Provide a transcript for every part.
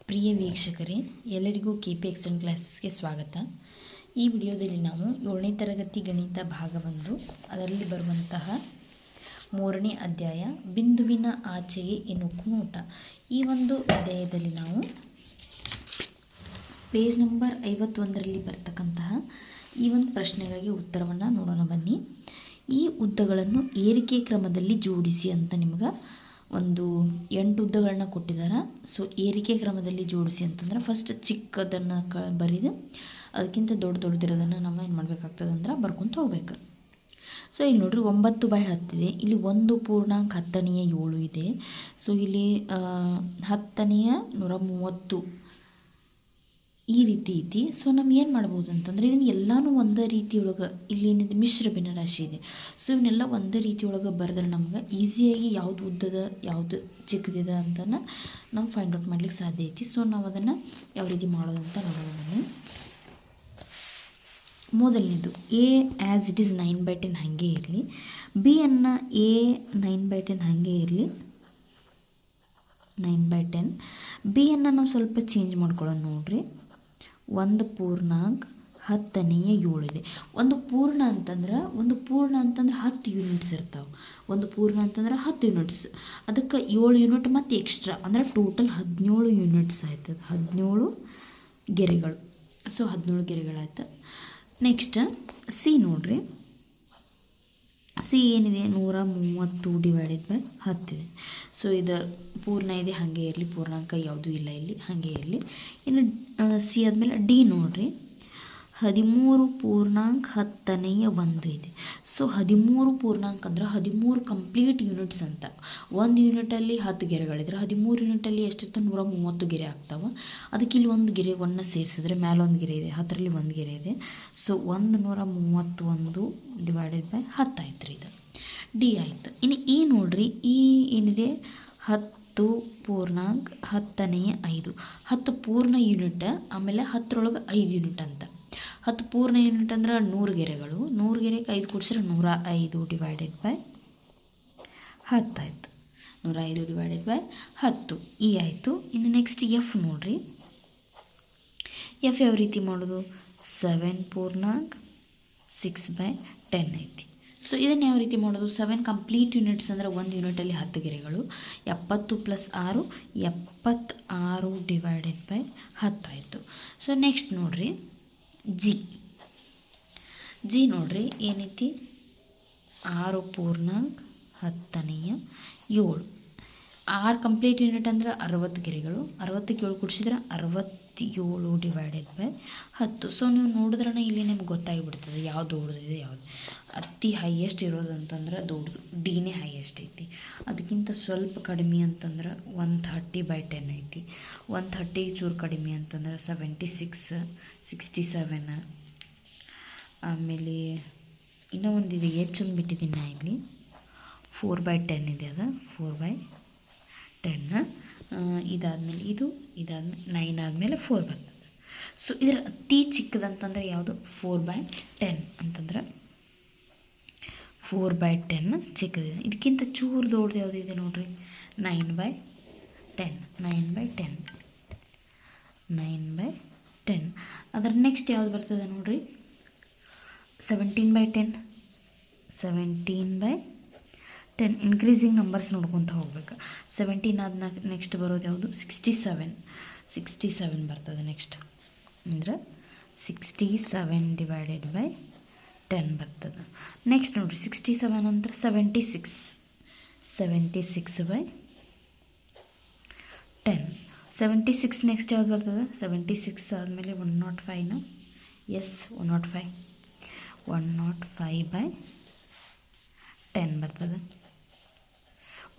ಪ್ರಿಯ ವೀಕ್ಷಕರೇ, ಎಲ್ಲರಿಗೂ KP excellent ಕ್ಲಾಸಸ್ಗೆ ಸ್ವಾಗತ. ಈ ವಿಡಿಯೋದಲ್ಲಿ ನಾವು 7ನೇ ತರಗತಿ ಗಣಿತ ಭಾಗ 1 ಅದರಲ್ಲಿ ಬರುವಂತಹ 3ನೇ ಅಧ್ಯಾಯ ಬಿಂದುವಿನ ಆಚೆಗೆ ಇಣುಕು ನೋಟ, ಈ ಒಂದು ಅಧ್ಯಾಯದಲ್ಲಿ ನಾವು ಪೇಜ್ ನಂಬರ್ 51ರಲ್ಲಿ ಬರ್ತಕ್ಕಂತಹ ಈ ಒಂದು ಪ್ರಶ್ನೆಗಳಿಗೆ ಉತ್ತರವನ್ನು ನೋಡೋಣ ಬನ್ನಿ. ಈ ಉದ್ದಗಳನ್ನು ಏರಿಕೆ ಕ್ರಮದಲ್ಲಿ ಜೋಡಿಸಿ ಅಂತ ನಿಮ್ಗೆ ಒಂದು 8 ಉದ್ದಗಳನ್ನ ಕೊಟ್ಟಿದ್ದಾರೆ. ಸೊ ಏರಿಕೆ ಕ್ರಮದಲ್ಲಿ ಜೋಡಿಸಿ ಅಂತಂದ್ರೆ ಫಸ್ಟ್ ಚಿಕ್ಕದನ್ನು ಬರೀದು ಅದಕ್ಕಿಂತ ದೊಡ್ಡದಿರೋದನ್ನು ನಾವು ಏನು ಮಾಡಬೇಕಾಗ್ತದೆ ಅಂದ್ರೆ ಬರ್ಕೊತ ಹೋಗ್ಬೇಕು. ಸೊ ಇಲ್ಲಿ ನೋಡ್ರಿ 9/10 ಇದೆ. ಇಲ್ಲಿ 1.10⁻7 ಇದೆ. ಸೊ ಇಲ್ಲಿ 10⁻130 ಈ ರೀತಿ ಐತಿ. ಸೊ ನಾವು ಏನು ಮಾಡ್ಬೋದು ಅಂತಂದರೆ ಇದನ್ನು ಎಲ್ಲನೂ ಒಂದೇ ರೀತಿಯೊಳಗೆ ಇಲ್ಲಿ ಏನಿದೆ ಮಿಶ್ರ ಭಿನ್ನರಾಶಿ ಇದೆ. ಸೊ ಇವನ್ನೆಲ್ಲ ಒಂದೇ ರೀತಿಯೊಳಗೆ ಬರೆದ್ರೆ ನಮ್ಗೆ ಈಸಿಯಾಗಿ ಯಾವುದು ಉದ್ದದ ಯಾವುದು ಚಿಕ್ಕದಿದೆ ಅಂತ ನಾವು ಫೈಂಡ್ ಔಟ್ ಮಾಡ್ಲಿಕ್ಕೆ ಸಾಧ್ಯ ಐತಿ. ಸೊ ನಾವು ಅದನ್ನು ಯಾವ ರೀತಿ ಮಾಡೋದು ಅಂತ ನೋಡೋಣ. ಮೊದಲನೇದು ಎ ಆ್ಯಸ್ ಇಟ್ ಈಸ್ 9/10 ಹಾಗೆ ಇರಲಿ. ಬಿ ಅನ್ನು ಎ 9/10 ಹಾಗೆ ಇರಲಿ, 9/10. ಬಿ ಅನ್ನು ನಾವು ಸ್ವಲ್ಪ ಚೇಂಜ್ ಮಾಡ್ಕೊಳ್ಳೋಣ ನೋಡ್ರಿ. 1.10⁻7 ಇದೆ. ಒಂದು ಪೂರ್ಣ ಅಂತಂದ್ರೆ 10 ಯೂನಿಟ್ಸ್ ಇರ್ತಾವೆ. ಒಂದು ಪೂರ್ಣ ಅಂತಂದ್ರೆ 10 ಯೂನಿಟ್ಸ್, ಅದಕ್ಕೆ 7 ಯೂನಿಟ್ ಮತ್ತು ಎಕ್ಸ್ಟ್ರಾ ಅಂದ್ರೆ ಟೋಟಲ್ 17 ಯೂನಿಟ್ಸ್ ಆಯ್ತದೆ. 17 ಗೆರೆಗಳು. ಸೊ 17 ಗೆರೆಗಳಾಯ್ತು. ನೆಕ್ಸ್ಟ್ ಸಿ ನೋಡ್ರಿ. ಸಿ ಏನಿದೆ 130/10 ಇದೆ. ಸೊ ಇದು ಪೂರ್ಣ ಇದೆ ಹಾಗೆ ಇರಲಿ, ಪೂರ್ಣಾಂಕ ಯಾವುದೂ ಇಲ್ಲ ಇಲ್ಲಿ, ಹಾಗೆ ಇರಲಿ. ಇನ್ನು ಸಿ ಆದಮೇಲೆ ಡಿ ನೋಡ್ರಿ. 13.10⁻1 ಇದೆ. ಸೊ 13 ಪೂರ್ಣಾಂಕ ಅಂದ್ರೆ 13 ಕಂಪ್ಲೀಟ್ ಯೂನಿಟ್ಸ್ ಅಂತ. ಒಂದು ಯೂನಿಟಲ್ಲಿ 10 ಗೆರೆಗಳಿದ್ರೆ 13 ಯೂನಿಟಲ್ಲಿ ಎಷ್ಟಿರ್ತವೆ 130 ಗೆರೆ ಆಗ್ತಾವೆ. ಅದಕ್ಕೆ ಇಲ್ಲಿ ಒಂದು ಗೆರೆ ಒನ್ನ ಸೇರಿಸಿದ್ರೆ ಮೇಲೆ ಒಂದು ಗೆರೆ ಇದೆ, 10ರಲ್ಲಿ ಒಂದು ಗೆರೆ ಇದೆ. ಸೊ 131/10 ಆಯ್ತು ರೀ. ಇದು ಡಿ ಆಯಿತು. ಇನ್ನು ಈ ನೋಡ್ರಿ, ಈ ಏನಿದೆ 10.10⁻5. 10 ಪೂರ್ಣ ಯೂನಿಟ್, ಆಮೇಲೆ 10ರೊಳಗೆ 5 ಯೂನಿಟ್ ಅಂತ. 10 ಪೂರ್ಣ ಯೂನಿಟ್ ಅಂದ್ರೆ 100 ಗೆರೆಗಳು. 100 ಗೆರೆಗೆ 5 ಕೂಡಿಸಿದ್ರೆ 105/10 ಆಯಿತು. 105/10 ಈ ಆಯಿತು. ಇನ್ನು ನೆಕ್ಸ್ಟ್ ಎಫ್ ನೋಡ್ರಿ. ಎಫ್ ಯಾವ ರೀತಿ ಮಾಡೋದು? 7.6/10 ಐತಿ. ಸೊ ಇದನ್ನು ಯಾವ ರೀತಿ ಮಾಡೋದು? 7 ಕಂಪ್ಲೀಟ್ ಯೂನಿಟ್ಸ್ ಅಂದರೆ ಒಂದು ಯೂನಿಟಲ್ಲಿ 10 ಗೆರೆಗಳು. 70 + 6 76/10 ಆಯಿತು. ಸೊ ನೆಕ್ಸ್ಟ್ ನೋಡ್ರಿ ಜಿ ನೋಡ್ರಿ ಏನೈತಿ 6.10⁻7. 6 ಕಂಪ್ಲೀಟ್ ಯೂನಿಟ್ ಅಂದರೆ 60 ಗೆರೆಗಳು. 60ಕ್ಕೆ 7 ಕೂಡಿಸಿದ್ರೆ 67/10. ಸೊ ನೀವು ನೋಡಿದ್ರೆ ಇಲ್ಲಿ ನಿಮ್ಗೆ ಗೊತ್ತಾಗಿಬಿಡ್ತದೆ ಯಾವ್ದು ದೊಡ್ಡದಿದೆ ಯಾವುದು. ಅತಿ ಹೈಯೆಸ್ಟ್ ಇರೋದು ಅಂತಂದ್ರೆ ದೊಡ್ಡದು ಡಿನೇ ಹೈಯೆಸ್ಟ್ ಐತಿ. ಅದಕ್ಕಿಂತ ಸ್ವಲ್ಪ ಕಡಿಮೆ ಅಂತಂದ್ರೆ 130/10 ಐತಿ. 130 ಚೂರು ಕಡಿಮೆ ಅಂತಂದ್ರೆ 76, 67. ಆಮೇಲೆ ಇನ್ನೂ ಒಂದಿದೆ ಹೆಚ್ಚೊಂದು ಬಿಟ್ಟಿದ್ದೀನಿ ಇಲ್ಲಿ 4/10 ಇದೆ. ಅದು 4/10. ಇದಾದಮೇಲೆ ಇದಾದಮೇಲೆ 9 ಆದಮೇಲೆ 4 ಬರ್ತದೆ. ಸೊ ಇದರ ಅತಿ ಚಿಕ್ಕದಂತಂದರೆ ಯಾವುದು? 4/10 ಅಂತಂದ್ರೆ 4/10 ಚಿಕ್ಕದಿದೆ. ಇದಕ್ಕಿಂತ ಚೂರು ದೊಡ್ಡದು ಯಾವುದಿದೆ ನೋಡ್ರಿ? 9/10. ಅದರ ನೆಕ್ಸ್ಟ್ ಯಾವ್ದು ಬರ್ತದೆ ನೋಡ್ರಿ? 17/10. ಇನ್ಕ್ರೀಸಿಂಗ್ ನಂಬರ್ಸ್ ನೋಡ್ಕೊತ ಹೋಗ್ಬೇಕು. 17 ಆದ ನೆಕ್ಸ್ಟ್ ಬರೋದು ಯಾವುದು? 67 ಬರ್ತದೆ. ನೆಕ್ಸ್ಟ್ ಅಂದರೆ 67/10 ಬರ್ತದೆ. ನೆಕ್ಸ್ಟ್ ನೋಡಿರಿ 67 ನಂತರ 76/10. 76 ನೆಕ್ಸ್ಟ್ ಯಾವ್ದು ಬರ್ತದೆ? 76 ಆದಮೇಲೆ 105ನ. ಎಸ್ 105. 105/10 ಬರ್ತದೆ.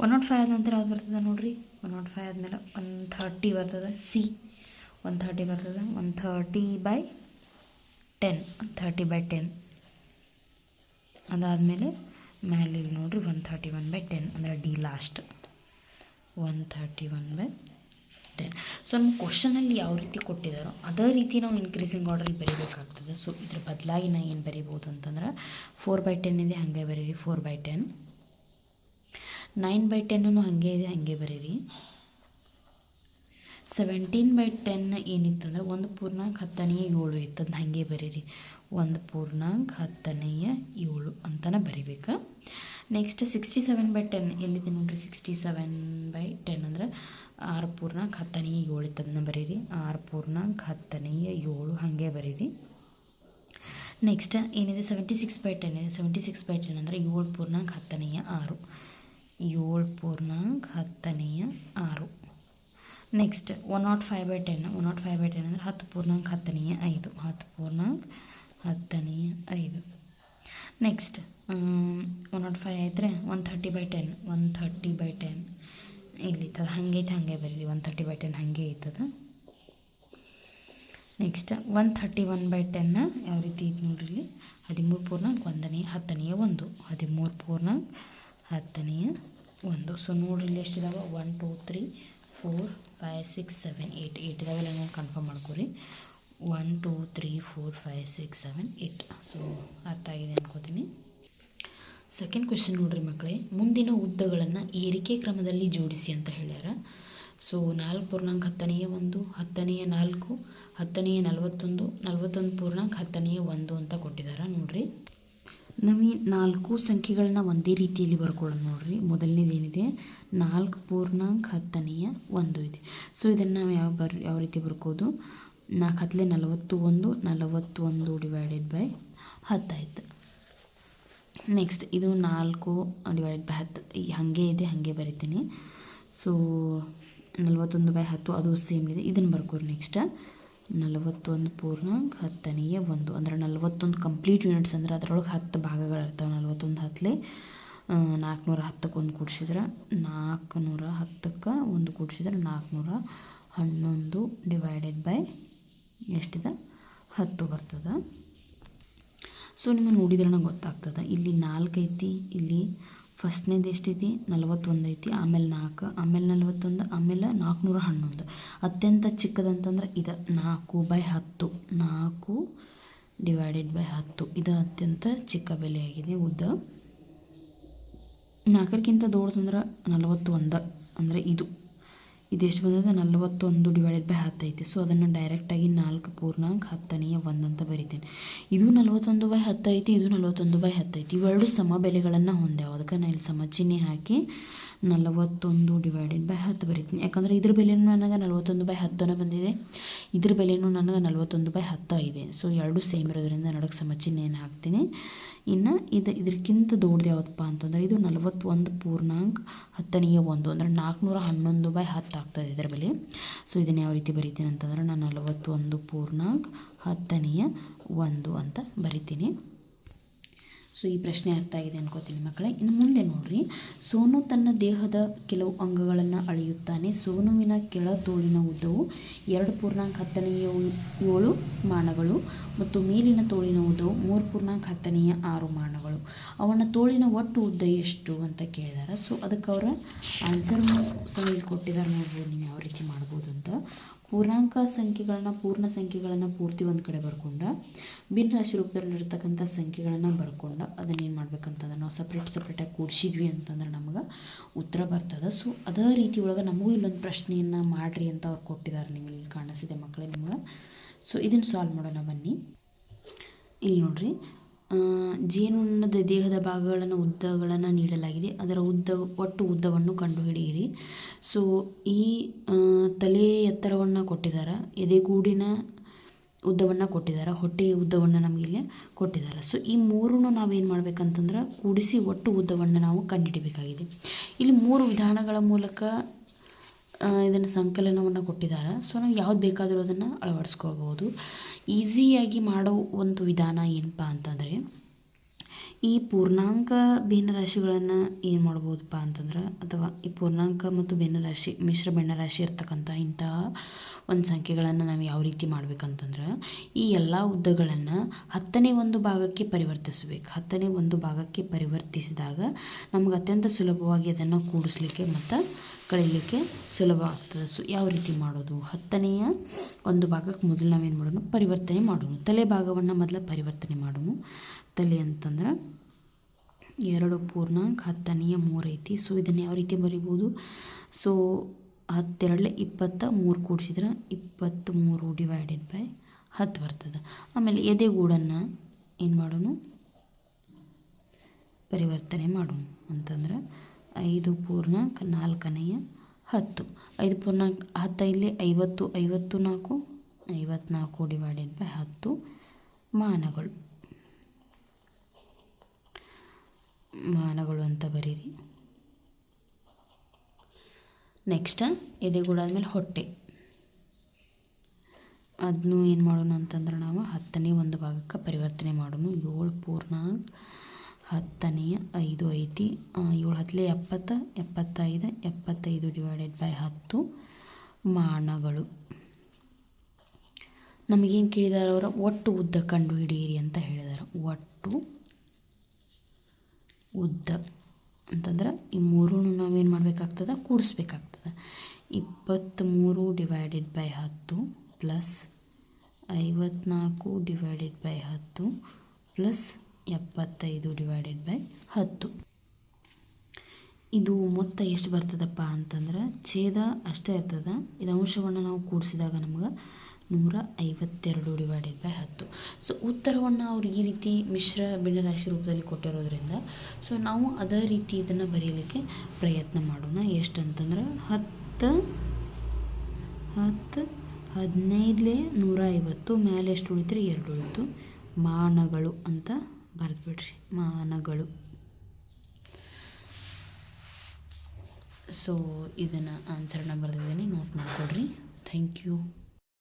105 ಆದ ನಂತರ ಯಾವ್ದು ಬರ್ತದೆ ನೋಡ್ರಿ? 105 ಆದಮೇಲೆ 130 ಬರ್ತದೆ. ಸಿ 130 ಬರ್ತದೆ. 130/10. 130/10 ಅದಾದಮೇಲೆ ಮೇಲೆ ಇಲ್ಲಿ ನೋಡ್ರಿ 131/10 ಅಂದರೆ ಡಿ ಲಾಸ್ಟ್. 131/10. ಸೊ ನಮ್ಮ ಕ್ವಶನಲ್ಲಿ ಯಾವ ರೀತಿ ಕೊಟ್ಟಿದ್ದಾರೋ ಅದೇ ರೀತಿ ನಾವು ಇನ್ಕ್ರೀಸಿಂಗ್ ಆರ್ಡ್ರಲ್ಲಿ ಬರೀಬೇಕಾಗ್ತದೆ. ಸೊ ಇದ್ರ ಬದಲಾಗಿ ನಾವು ಏನು ಬರೀಬೋದು ಅಂತಂದ್ರೆ 4/10 ಇದೆ ಹಾಗೆ ಬರೀರಿ 4/10. 9/10 ಹಾಗೆ ಇದೆ ಹಾಗೆ ಬರೀರಿ. 17/10 ಏನಿತ್ತಂದ್ರೆ 1 ಪೂರ್ಣಾಂಕ 10⁻7 ಇತ್ತು. ಅದನ್ನ ಹಾಗೆ ಬರೀರಿ, 1 ಪೂರ್ಣಾಂಕ 10⁻7 ಅಂತಲೇ ಬರಿಬೇಕು. ನೆಕ್ಸ್ಟ್ 67/10 ಎಲ್ಲಿದೆ ನೋಡಿರಿ, 67/10 ಅಂದರೆ 6 ಪೂರ್ಣಾಂಕ 10⁻7 ಇತ್ತು. ಅದನ್ನ ಬರೀರಿ, 6 ಪೂರ್ಣಾಂಕ 10⁻7 ಹಾಗೆ ಬರೀರಿ. ನೆಕ್ಸ್ಟ್ ಏನಿದೆ 76/10 ಇದೆ. 76/10 ಅಂದರೆ 7 ಪೂರ್ಣಾಂಕ 10⁻6, 7 ಪೂರ್ಣಾಂಕ 10⁻6. ನೆಕ್ಸ್ಟ್ 105/10, 105/10 ಅಂದರೆ 10 ಪೂರ್ಣಾಂಕ 10⁻5, 10 ಪೂರ್ಣಾಂಕ 10⁻5. ನೆಕ್ಸ್ಟ್ 105 ಆಯ್ತರೆ 130/10, 130/10 ಇಲ್ಲಿತ್ತದ ಹಾಗೆ ಐತೆ, ಹಾಗೆ ಬರೀರಿ, 130/10 ಹಾಗೆ ಐತದ. ನೆಕ್ಸ್ಟ್ 131/10 ಯಾವ ರೀತಿ ಐತೆ ನೋಡ್ರಿ, ಇಲ್ಲಿ 13 ಪೂರ್ಣಾಂಕ 10⁻1, 13 ಪೂರ್ಣಾಂಕ 10⁻1. ಸೊ ನೋಡ್ರಿ ಇಲ್ಲಿ ಎಷ್ಟಿದಾವೆ, 1 2 3 4 5 6 7 8 ಇದಾವೆಲ್ಲ ನೋಡಿ ಕನ್ಫರ್ಮ್ ಮಾಡ್ಕೊರಿ. 1 2 3 4 5 6 7 8. ಸೊ ಅರ್ಥ ಆಗಿದೆ ಅನ್ಕೋತೀನಿ. ಸೆಕೆಂಡ್ ಕ್ವೆಶ್ಚನ್ ನೋಡ್ರಿ ಮಕ್ಕಳೇ, ಮುಂದಿನ ಉದ್ದಗಳನ್ನು ಏರಿಕೆ ಕ್ರಮದಲ್ಲಿ ಜೋಡಿಸಿ ಅಂತ ಹೇಳ್ಯಾರ. ಸೊ 4 ಪೂರ್ಣಾಂಕ 10⁻1, 10⁻4, 10⁻41, 41 ಪೂರ್ಣಾಂಕ 10⁻1 ಅಂತ ಕೊಟ್ಟಿದ್ದಾರೆ. ನೋಡ್ರಿ ನಮಗೆ 4 ಸಂಖ್ಯೆಗಳನ್ನ ಒಂದೇ ರೀತಿಯಲ್ಲಿ ಬರ್ಕೊಳ್ಳೋಣ. ನೋಡ್ರಿ ಮೊದಲನೇದೇನಿದೆ 4 ಪೂರ್ಣಾಂಕ 10⁻1 ಇದೆ. ಸೊ ಇದನ್ನು ನಾವು ಯಾವ ರೀತಿ ಬರ್ಕೋದು, 4 × 41, 41 ಡಿವೈಡೆಡ್ ಬೈ 10 ಆಯ್ತು. ನೆಕ್ಸ್ಟ್ ಇದು 4 ಡಿವೈಡೆಡ್ ಬೈ 10 ಹಾಗೆ ಇದೆ, ಹಾಗೆ ಬರಿತೀನಿ. ಸೊ 41/10 ಅದು ಸೇಮ್ ಇದೆ, ಇದನ್ನು ಬರ್ಕೋರಿ. ನೆಕ್ಸ್ಟ್ 41 ಪೂರ್ಣಾಂಕ 10⁻1 ಅಂದರೆ 41 ಕಂಪ್ಲೀಟ್ ಯೂನಿಟ್ಸ್ ಅಂದರೆ ಅದರೊಳಗೆ 10 ಭಾಗಗಳಿರ್ತಾವೆ. 41 10 410ಕ್ಕೆ ಒಂದು ಕೂಡಿಸಿದ್ರೆ 410ಕ್ಕೆ ಒಂದು ಕೂಡಿಸಿದ್ರೆ 411 ಡಿವೈಡೆಡ್ ಬೈ ಎಷ್ಟಿದೆ 10 ಬರ್ತದೆ. ಸೊ ನಿಮಗೆ ನೋಡಿದ್ರೆ ಗೊತ್ತಾಗ್ತದೆ, ಇಲ್ಲಿ 4 ಐತಿ, ಇಲ್ಲಿ ಫಸ್ಟ್ನೇದು ಎಷ್ಟೈತಿ 41 ಐತಿ, ಆಮೇಲೆ 4, ಆಮೇಲೆ 41, ಆಮೇಲೆ 411. ಅತ್ಯಂತ ಚಿಕ್ಕದಂತಂದ್ರೆ ಇದು 4/10, 4 ಡಿವೈಡೆಡ್ ಬೈ 10 ಇದು ಅತ್ಯಂತ ಚಿಕ್ಕ ಬೆಲೆಯಾಗಿದೆ ಉದ್ದ. 4ಕ್ಕಿಂತ ದೊಡ್ಡದಂದ್ರೆ 41 ಅಂದರೆ ಇದೆಷ್ಟು ಬಂದಿದೆ 41 ಡಿವೈಡೆಡ್ ಬೈ 10 ಐತಿ. ಸೊ ಅದನ್ನು ಡೈರೆಕ್ಟಾಗಿ 4 ಪೂರ್ಣಾಂಕ 10⁻1 ಅಂತ ಬರಿತೇನೆ. ಇದು 41/10 ಐತಿ, ಇದು 41/10 ಐತಿ. ಇವೆರಡು ಸಮ ಬೆಲೆಗಳನ್ನು ಹೊಂದ್ಯಾವ. ಅದಕ್ಕೆ ನಾನು ಇಲ್ಲಿ ಸಮಚಿಹ್ನೆ ಹಾಕಿ 41 ಡಿವೈಡೆಡ್ ಬೈ 10 ಬರಿತೀನಿ. ಯಾಕಂದರೆ ಇದ್ರ ಬೆಲೆನೂ ನನಗೆ 41/10 ಬಂದಿದೆ, ಇದ್ರ ಬೆಲೆನೂ ನನಗೆ 41/10 ಇದೆ. ಸೊ ಎರಡು ಸೇಮ್ ಇರೋದ್ರಿಂದ ನಡಕ್ಕೆ ಸಮಚಿಹ್ನೆಯನ್ನು ಹಾಕ್ತೀನಿ. ಇನ್ನು ಇದಕ್ಕಿಂತ ದೊಡ್ಡದು ಯಾವುದಪ್ಪ ಅಂತಂದರೆ ಇದು 41 ಪೂರ್ಣಾಂಕ 10⁻1 ಅಂದರೆ 411/10 ಆಗ್ತದೆ ಇದರ ಬೆಲೆ. ಸೊ ಇದನ್ನು ಯಾವ ರೀತಿ ಬರಿತೀನಿ ಅಂತಂದ್ರೆ ನಾನು 41 ಪೂರ್ಣಾಂಕ 10⁻1 ಅಂತ ಬರಿತೀನಿ. ಸೊ ಈ ಪ್ರಶ್ನೆ ಅರ್ಥ ಆಗಿದೆ ಅನ್ಕೋತೀನಿ ಮಕ್ಕಳೇ. ಇನ್ನು ಮುಂದೆ ನೋಡ್ರಿ, ಸೋನು ತನ್ನ ದೇಹದ ಕೆಲವು ಅಂಗಗಳನ್ನು ಅಳೆಯುತ್ತಾನೆ. ಸೋನುವಿನ ಕೆಳ ತೋಳಿನ ಉದ್ದವು 2 ಪೂರ್ಣಾಂಕ 10⁻7 ಮಾನಗಳು ಮತ್ತು ಮೇಲಿನ ತೋಳಿನ ಉದ್ದವು 3 ಪೂರ್ಣಾಂಕ 10⁻6 ಮಾನಗಳು. ಅವನ ತೋಳಿನ ಒಟ್ಟು ಉದ್ದ ಎಷ್ಟು ಅಂತ ಕೇಳಿದಾರೆ. ಸೊ ಅದಕ್ಕೆ ಅವರ ಆನ್ಸರ್ ಸಹ ಇಲ್ಲಿ ಕೊಟ್ಟಿದ್ದಾರೆ. ನೋಡ್ಬೋದು ನೀವು ಯಾವ ರೀತಿ ಮಾಡ್ಬೋದು ಅಂತ. ಪೂರ್ಣ ಸಂಖ್ಯೆಗಳನ್ನು ಪೂರ್ತಿ ಒಂದು ಕಡೆ ಬರ್ಕೊಂಡು ಭಿನ್ನ ರಾಶಿ ರೂಪದಲ್ಲಿರ್ತಕ್ಕಂಥ ಸಂಖ್ಯೆಗಳನ್ನು ಬರ್ಕೊಂಡು ಅದನ್ನೇನು ಮಾಡ್ಬೇಕಂತಂದ್ರೆ ನಾವು ಸಪ್ರೇಟಾಗಿ ಕೂಡಿಸಿದ್ವಿ ಅಂತಂದ್ರೆ ನಮಗೆ ಉತ್ತರ ಬರ್ತದೆ. ಸೊ ಅದೇ ರೀತಿ ಒಳಗೆ ನಮಗೂ ಇಲ್ಲೊಂದು ಪ್ರಶ್ನೆಯನ್ನು ಮಾಡಿರಿ ಅಂತ ಅವ್ರು ಕೊಟ್ಟಿದ್ದಾರೆ. ನೀವು ಇಲ್ಲಿ ಕಾಣಿಸಿದೆ ಮಕ್ಕಳೇ ನಿಮ್ಗೆ. ಸೊ ಇದನ್ನು ಸಾಲ್ವ್ ಮಾಡೋಣ ಬನ್ನಿ. ಇಲ್ಲಿ ನೋಡ್ರಿ, ಜೇನುನೊಣದ ದೇಹದ ಉದ್ದಗಳನ್ನು ನೀಡಲಾಗಿದೆ. ಅದರ ಒಟ್ಟು ಉದ್ದವನ್ನು ಕಂಡುಹಿಡಿಯಿರಿ. ಸೊ ಈ ತಲೆ ಎತ್ತರವನ್ನು ಕೊಟ್ಟಿದ್ದಾರೆ, ಎದೆಗೂಡಿನ ಉದ್ದವನ್ನು ಕೊಟ್ಟಿದ್ದಾರೆ, ಹೊಟ್ಟೆಯ ಉದ್ದವನ್ನು ನಮಗಿಲ್ಲಿ ಕೊಟ್ಟಿದ್ದಾರೆ. ಸೊ ಈ ಮೂರನ್ನು ನಾವೇನು ಮಾಡ್ಬೇಕಂತಂದ್ರೆ ಕೂಡಿಸಿ ಒಟ್ಟು ಉದ್ದವನ್ನು ನಾವು ಕಂಡುಹಿಡಬೇಕಾಗಿದೆ. ಇಲ್ಲಿ 3 ವಿಧಾನಗಳ ಮೂಲಕ ಇದನ್ನು ಸಂಕಲನವನ್ನು ಕೊಟ್ಟಿದ್ದಾರೆ. ಸೊ ನಾವು ಯಾವ್ದು ಬೇಕಾದರೂ ಅದನ್ನು ಅಳವಡಿಸ್ಕೊಳ್ಬೋದು. ಈಸಿಯಾಗಿ ಮಾಡೋ ಒಂದು ವಿಧಾನ ಏನಪ್ಪ ಅಂತಂದರೆ, ಈ ಪೂರ್ಣಾಂಕ ಭಿನ್ನರಾಶಿಗಳನ್ನು ಏನು ಮಾಡ್ಬೋದಪ್ಪ ಅಂತಂದ್ರೆ, ಅಥವಾ ಈ ಪೂರ್ಣಾಂಕ ಮತ್ತು ಭಿನ್ನರಾಶಿ ಮಿಶ್ರ ಭಿನ್ನರಾಶಿ ಇರ್ತಕ್ಕಂಥ ಇಂತಹ ಒಂದು ಸಂಖ್ಯೆಗಳನ್ನು ನಾವು ಯಾವ ರೀತಿ ಮಾಡ್ಬೇಕಂತಂದ್ರೆ, ಈ ಎಲ್ಲ ಉದ್ದಗಳನ್ನು 10ನೇ ಒಂದು ಭಾಗಕ್ಕೆ ಪರಿವರ್ತಿಸಬೇಕು. 10ನೇ ಒಂದು ಭಾಗಕ್ಕೆ ಪರಿವರ್ತಿಸಿದಾಗ ನಮಗೆ ಅತ್ಯಂತ ಸುಲಭವಾಗಿ ಅದನ್ನು ಕೂಡಿಸ್ಲಿಕ್ಕೆ ಮತ್ತು ಕಳೀಲಿಕ್ಕೆ ಸುಲಭ ಆಗ್ತದೆ. ಸೊ ಯಾವ ರೀತಿ ಮಾಡೋದು, 10ನೇಯ ಒಂದು ಭಾಗಕ್ಕೆ ಮೊದಲು ನಾವೇನು ಮಾಡೋಣ, ಪರಿವರ್ತನೆ ಮಾಡೋಣ. ತಲೆ ಭಾಗವನ್ನು ಮೊದಲು ಪರಿವರ್ತನೆ ಮಾಡೋಣ. ತಲೆ ಅಂತಂದ್ರೆ 2 ಪೂರ್ಣಾಂಕ 10⁻3 ಐತಿ. ಸೊ ಇದನ್ನು ಯಾವ ರೀತಿ ಬರಿಬೋದು, ಸೊ 10 23 ಕೂಡಿಸಿದ್ರೆ 23 ಡಿವೈಡೆಡ್ ಬೈ 10 ಬರ್ತದೆ. ಆಮೇಲೆ ಎದೆಗೂಡನ್ನು ಏನು ಮಾಡೋಣ, ಪರಿವರ್ತನೆ ಮಾಡೋಣ ಅಂತಂದ್ರೆ 5 ಪೂರ್ಣಾಂಕ 4 10. 5 ಪೂರ್ಣಾಂಕ 10 ಇಲ್ಲಿ 50, 54 54 ಡಿವೈಡೆಡ್ ಬೈ 10 ಮಾನಗಳು ಅಂತ ಬರೀರಿ. ನೆಕ್ಸ್ಟ್ ಎದೆಗೂಡು ಆದಮೇಲೆ ಹೊಟ್ಟೆ, ಅದನ್ನು ಏನು ಮಾಡೋಣ ಅಂತಂದ್ರೆ ನಾವು 10ನೇ ಒಂದು ಭಾಗಕ್ಕೆ ಪರಿವರ್ತನೆ ಮಾಡೋಣ. 7 ಪೂರ್ಣಾಂಕ 10ನೇ 5 ಐತಿ, 7 10 70 75 75 ಡಿವೈಡೆಡ್ ಬೈ 10 ಮಾನಗಳು. ನಮಗೇನು ಕೇಳಿದಾರೆ ಅವರ, ಒಟ್ಟು ಉದ್ದ ಕಂಡು ಹಿಡಿಯಿರಿ ಅಂತ ಹೇಳಿದಾರೆ. ಒಟ್ಟು ಉದ್ದ ಅಂತಂದ್ರೆ ಈ ಮೂರನ್ನು ನಾವೇನು ಮಾಡಬೇಕಾಗ್ತದೆ, ಕೂಡಿಸ್ಬೇಕಾಗ್ತದೆ. 23 divided by 10 plus 54 divided by 10 plus 75 divided by 10. ಇದು ಮೊತ್ತ ಎಷ್ಟು ಬರ್ತದಪ್ಪ ಅಂತಂದ್ರೆ ಛೇದ ಅಷ್ಟೇ ಇರ್ತದೆ. ಇದು ಅಂಶವನ್ನು ನಾವು ಕೂಡಿಸಿದಾಗ ನಮ್ಗೆ 152 ಡಿವೈಡೆಡ್ ಬೈ 10. ಸೊ ಉತ್ತರವನ್ನು ಅವ್ರು ಈ ರೀತಿ ಮಿಶ್ರ ಭಿನ್ನರಾಶಿ ರೂಪದಲ್ಲಿ ಕೊಟ್ಟಿರೋದ್ರಿಂದ ಸೊ ನಾವು ಅದೇ ರೀತಿ ಇದನ್ನು ಬರೆಯಲಿಕ್ಕೆ ಪ್ರಯತ್ನ ಮಾಡೋಣ. ಎಷ್ಟು ಅಂತಂದ್ರೆ 10 15 150 ಮೇಲೆ ಎಷ್ಟು ಉಳಿತ್ರಿ, 2 ಉಳಿತು. ಮಾನಗಳು ಅಂತ ಬರೆದ್ಬಿಡ್ರಿ, ಮಾನಗಳು. ಸೊ ಇದನ್ನು ಆನ್ಸರ್ನ ಬರೆದಿದ್ದೀನಿ, ನೋಟ್ ಮಾಡಿಕೊಡ್ರಿ. Thank you.